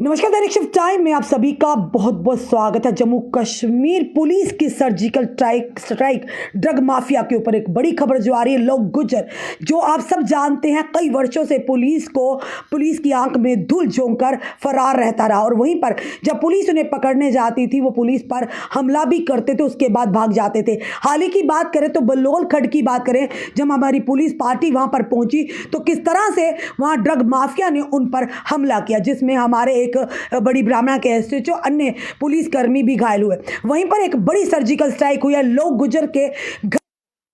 नमस्कार, दैनिक shift time में आप सभी का बहुत बहुत स्वागत है। जम्मू कश्मीर पुलिस की सर्जिकल स्ट्राइक ड्रग माफिया के ऊपर एक बड़ी खबर जो आ रही है। लोग गुजर जो आप सब जानते हैं कई वर्षों से पुलिस की आंख में धूल झोंक कर फरार रहता रहा और वहीं पर जब पुलिस उन्हें पकड़ने जाती थी वो पुलिस पर हमला भी करते थे, उसके बाद भाग जाते थे। हाल ही की बात करें तो बलोल खड्ड की बात करें, जब हमारी पुलिस पार्टी वहां पर पहुंची तो किस तरह से वहां ड्रग माफिया ने उन पर हमला किया, जिसमें हमारे एक बड़ी ब्राह्मणा के एसएचओ अन्य पुलिसकर्मी भी घायल हुए। वहीं पर एक बड़ी सर्जिकल स्ट्राइक हुई है, लोग गुजर के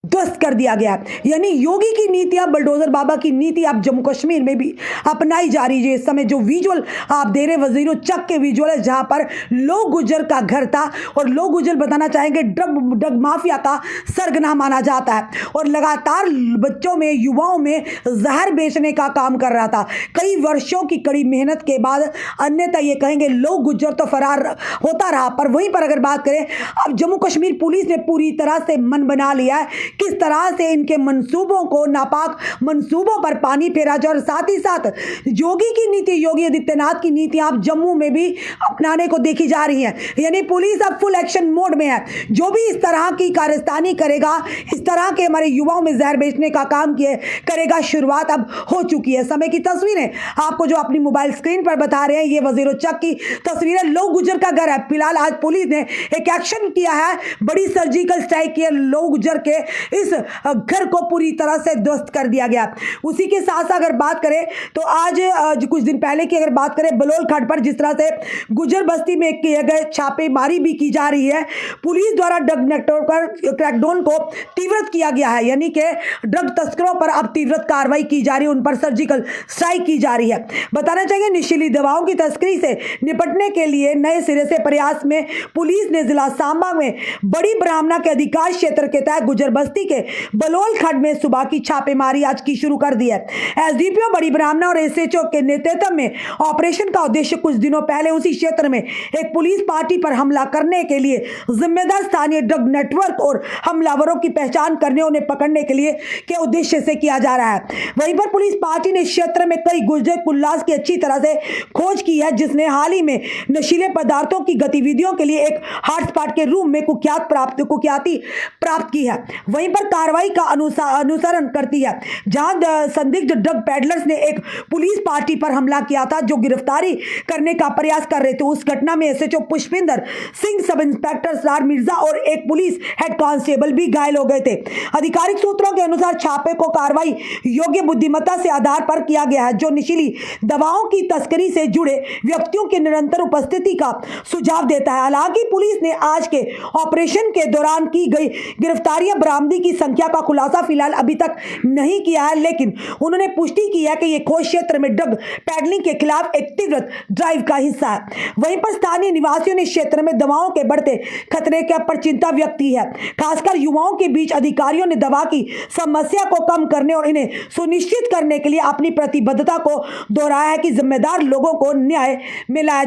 ध्वस्त कर दिया गया। यानी योगी की नीति, अब बुलडोजर बाबा की नीति अब जम्मू कश्मीर में भी अपनाई जा रही है। इस समय जो विजुअल आप दे रहे वजीरों चक के विजुअल है, जहां पर लोग गुजर का घर था और लोग गुजर बताना चाहेंगे ड्रग माफिया का सरगना माना जाता है और लगातार बच्चों में युवाओं में जहर बेचने का काम कर रहा था। कई वर्षों की कड़ी मेहनत के बाद अन्यथा ये कहेंगे लोग गुजर तो फरार होता रहा। पर वहीं पर अगर बात करें, अब जम्मू कश्मीर पुलिस ने पूरी तरह से मन बना लिया है किस तरह से इनके मंसूबों को, नापाक मंसूबों पर पानी फेरा जाए और साथ ही साथ योगी की नीति, योगी आदित्यनाथ की नीति आप जम्मू में भी अपनाने को देखी जा रही है। यानी पुलिस अब फुल एक्शन मोड में है। जो भी इस तरह की कारस्तानी करेगा, इस तरह के हमारे युवाओं में जहर बेचने का काम करेगा, शुरुआत अब हो चुकी है। समय की तस्वीरें आपको जो अपनी मोबाइल स्क्रीन पर बता रहे हैं, ये वजीर चक की तस्वीरें। लोग गुजर का घर है। फिलहाल आज पुलिस ने एक एक्शन किया है, बड़ी सर्जिकल स्ट्राइक की है। लोग गुजर के इस घर को पूरी तरह से ध्वस्त कर दिया गया। उसी के साथ अगर बात करें तो आज कुछ दिन पहले की अगर बात करें, बलोल खड्ड पर जिस तरह से गुजर बस्ती में किए गए छापेमारी भी की जा रही है। पुलिस द्वारा ड्रग नेटवर्क पर क्रैकडाउन को तीव्र किया गया है। यानी कि ड्रग तस्करों पर अब तीव्र कार्रवाई की जा रही है, उन पर सर्जिकल स्ट्राइक की जा रही है। बताना चाहिए नशीली दवाओं की तस्करी से निपटने के लिए नए सिरे से प्रयास में पुलिस ने जिला सांबा में बड़ी ब्राह्मणा के अधिकार क्षेत्र के तहत गुजर बस्ती के बलोल खड्ड में सुबह की छापेमारी आज की शुरू कर दी है। एसडीपीओ बड़ी ब्राह्मणा और एसएचओ के नेतृत्व में ऑपरेशन का उद्देश्य कुछ दिनों पहले उसी क्षेत्र में एक पुलिस पार्टी पर हमला करने के लिए जिम्मेदार स्थानीय ड्रग नेटवर्क और हमलावरों की पहचान करने, उन्हें पकड़ने के लिए के उद्देश्य से किया जा रहा है। वहीं पर पुलिस पार्टी ने क्षेत्र में कई गुर्जर कुल्लास की अच्छी तरह से खोज की है, जिसने हाल ही में नशीले पदार्थों की गतिविधियों के लिए एक हॉटस्पॉट के रूप में कुख्याति प्राप्त की है। वहीं पर कार्रवाई का अनुसरण करती है, जहां संदिग्ध ड्रग पेडलर्स ने एक पुलिस पार्टी पर हमला किया था जो गिरफ्तारी करने का प्रयास कर रहे थे। उस घटना में SHO Pushpinder Singh, sub inspector सरार मिर्जा और एक पुलिस हेड कांस्टेबल भी घायल हो गए थे। आधिकारिक सूत्रों के अनुसार छापे को कार्रवाई योग्य बुद्धिमत्ता से आधार पर किया गया है, जो नशीली दवाओं की तस्करी से जुड़े व्यक्तियों की निरंतर उपस्थिति का सुझाव देता है। हालांकि पुलिस ने आज के ऑपरेशन के दौरान की गई गिरफ्तारियां, बरामदी की संख्या का खुलासा फिलहाल अभी तक नहीं किया है, लेकिन उन्होंने पुष्टि की है कि यह खोज क्षेत्र में ड्रग पैडलिंग के खिलाफ एक तीव्र ड्राइव का हिस्सा है। वहीं पर स्थानीय निवासियों ने क्षेत्र में दवाओं के बढ़ते खतरे के पर चिंता व्यक्त की है। खासकर युवाओं के बीच अधिकारियों ने दवा की समस्या को कम करने और इन्हें सुनिश्चित करने के लिए अपनी प्रतिबद्धता को दोहराया है कि जिम्मेदार लोगों को न्याय दिलाया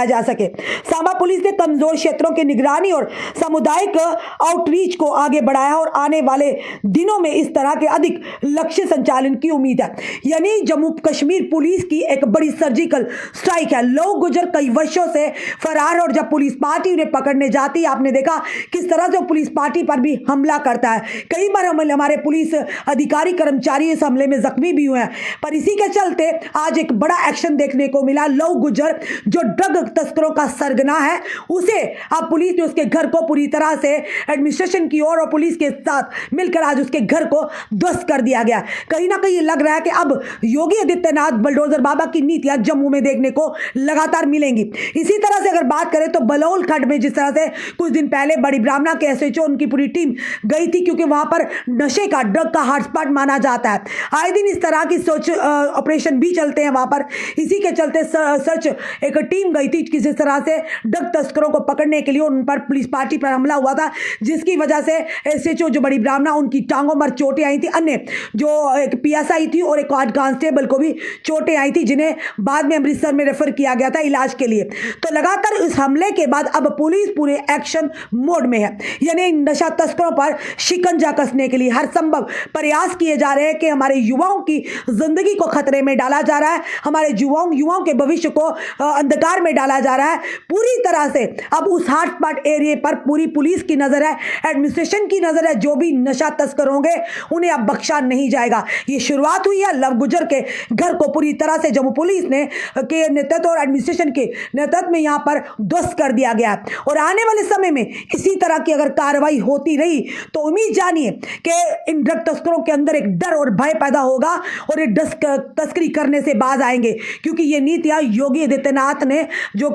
जा सके। सांबा पुलिस ने कमजोर क्षेत्रों की निगरानी और सामुदायिक आउटरीच को आगे बढ़ाया और आने वाले दिनों में इस तरह के अधिक लक्ष्य संचालन की उम्मीद है। यानी जम्मू कश्मीर पुलिस की एक बड़ी सर्जिकल स्ट्राइक है। लोग गुजर कई वर्षों से फरार, और जब पुलिस पार्टी उन्हें पकड़ने जाती है, आपने देखा किस तरह से पुलिस पार्टी पर भी हमला करता है। कई बार हमारे पुलिस अधिकारी कर्मचारी इस हमले में जख्मी भी हुए हैं। पर इसी के चलते आज एक बड़ा एक्शन देखने को मिला। लोग गुजर जो ड्रग तस्करों का सरगना है, उसे अब पुलिस ने उसके घर को पूरी तरह से एडमिनिस्ट्रेशन की ओर और पुलिस के साथ मिलकर आज उसके घर को ध्वस्त कर दिया गया। कहीं ना कहीं लग रहा है कि अब योगी आदित्यनाथ, बुलडोजर बाबा की नीतियां जम्मू में देखने को लगातार मिलेंगी। इसी तरह से अगर बात करें तो बलोल खड्ड में जिस तरह से कुछ दिन पहले बड़ी ब्राह्मणा के एसएचओ, उनकी पूरी टीम गई थी, क्योंकि वहां पर नशे का, ड्रग का हॉटस्पॉट माना जाता है। आए दिन इस तरह की सर्च ऑपरेशन भी चलते हैं वहां पर। इसी के चलते सर्च एक टीम गई थी किसी तरह से ड्रग तस्करों को पकड़ने के लिए, उन पर पुलिस पार्टी पर हमला हुआ था, जिसकी वजह से SHO जो बड़ी ब्राह्मणा, उनकी टांगों पर चोटें आई थी। अन्य जो एक PSI थी और एक कांस्टेबल को भी चोटें आई थी, जिन्हें बाद में अमृतसर में रेफर किया गया था इलाज के लिए। तो लगातार इस हमले के बाद अब पुलिस पूरे एक्शन मोड में है, यानी नशा तस्करों पर शिकंजा कसने के लिए हर संभव प्रयास किए जा रहे हैं कि हमारे युवाओं की जिंदगी को खतरे में डाला जा रहा है, हमारे युवाओं के भविष्य को अंधकार में डाला जा रहा है। पूरी तरह से अब उस हॉटस्पॉट एरिया पर पूरी पुलिस की नजर है, एडमिनिस्ट्रेशन की नजर है। जो भी नशा तस्कर होंगे उन्हें अब बख्शा नहीं जाएगा। ये शुरुआत हुई है लव गुजर के घर को पूरी तरह से जम्मू पुलिस ने के नेतृत्व और एडमिनिस्ट्रेशन के नेतृत्व में यहां पर ध्वस्त कर दिया गया है। और आने वाले समय में इसी तरह की अगर कार्रवाई होती रही तो उम्मीद जानिए कि इन ड्रग तस्करों के अंदर एक डर और भय पैदा होगा और ये तस्करी करने से बाज आएंगे, क्योंकि ये नीतियां योगी आदित्यनाथ ने जो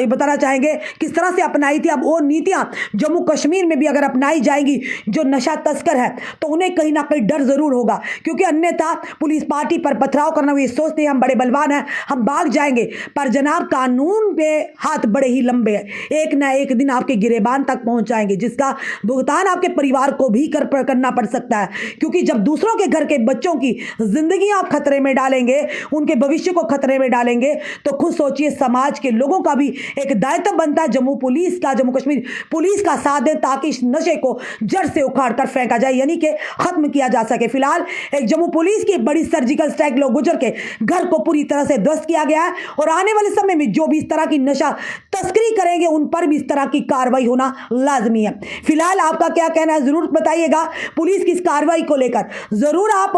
बताना चाहेंगे किस तरह से अपनाई थी, अब वो नीतियां जम्मू कश्मीर में भी अगर अपनाई जाएगी, जो नशा तस्कर है तो उन्हें कहीं ना कहीं डर जरूर होगा, क्योंकि अन्यथा पुलिस पार्टी पर पथराव करना, वो ये सोचते हैं हम बड़े बलवान हैं, हम भाग जाएंगे। पर जनाब, कानून पे हाथ बड़े ही लंबे हैं, एक ना एक दिन आपके गिरेबान तक पहुंच जाएंगे, जिसका भुगतान आपके परिवार को भी करना पड़ सकता है। क्योंकि जब दूसरों के घर के बच्चों की जिंदगी आप खतरे में डालेंगे, उनके भविष्य को खतरे में डालेंगे, तो खुद सोचिए समाज के लोगों का भी एक दायित्व बनता है जम्मू कश्मीर पुलिस का साथ दें, ताकि इस नशे को जड़ से उखाड़ कर फेंका जाए, यानी कि खत्म किया जा सके। फिलहाल एक जम्मू पुलिस की बड़ी सर्जिकल स्ट्राइक लोग गुजर के घर को पूरी तरह से ध्वस्त किया गया है, और आने वाले समय में जो भी इस तरह की नशा तस्करी करेंगे उन पर भी इस तरह की कार्रवाई होना लाजमी है। फिलहाल आपका क्या कहना है जरूर बताइएगा। पुलिस की इस कार्रवाई को लेकर जरूर आप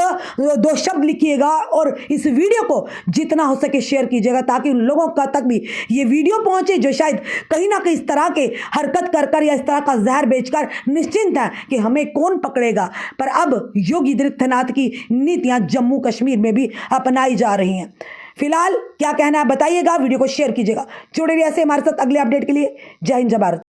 2 शब्द लिखिएगा, और इस वीडियो को जितना हो सके शेयर कीजिएगा, ताकि उन लोगों का तक भी ये वीडियो पहुंचे जो शायद कहीं ना कहीं इस तरह के हरकत कर या इस तरह का जहर बेचकर निश्चिंत है कि हमें कौन पकड़ेगा। पर अब योगी आदित्यनाथ की नीतियां जम्मू कश्मीर में भी अपनाई जा रही हैं। फिलहाल क्या कहना है बताइएगा, वीडियो को शेयर कीजिएगा। जुड़े रहिए ऐसे हमारे साथ अगले अपडेट के लिए। जय हिंद, जय भारत।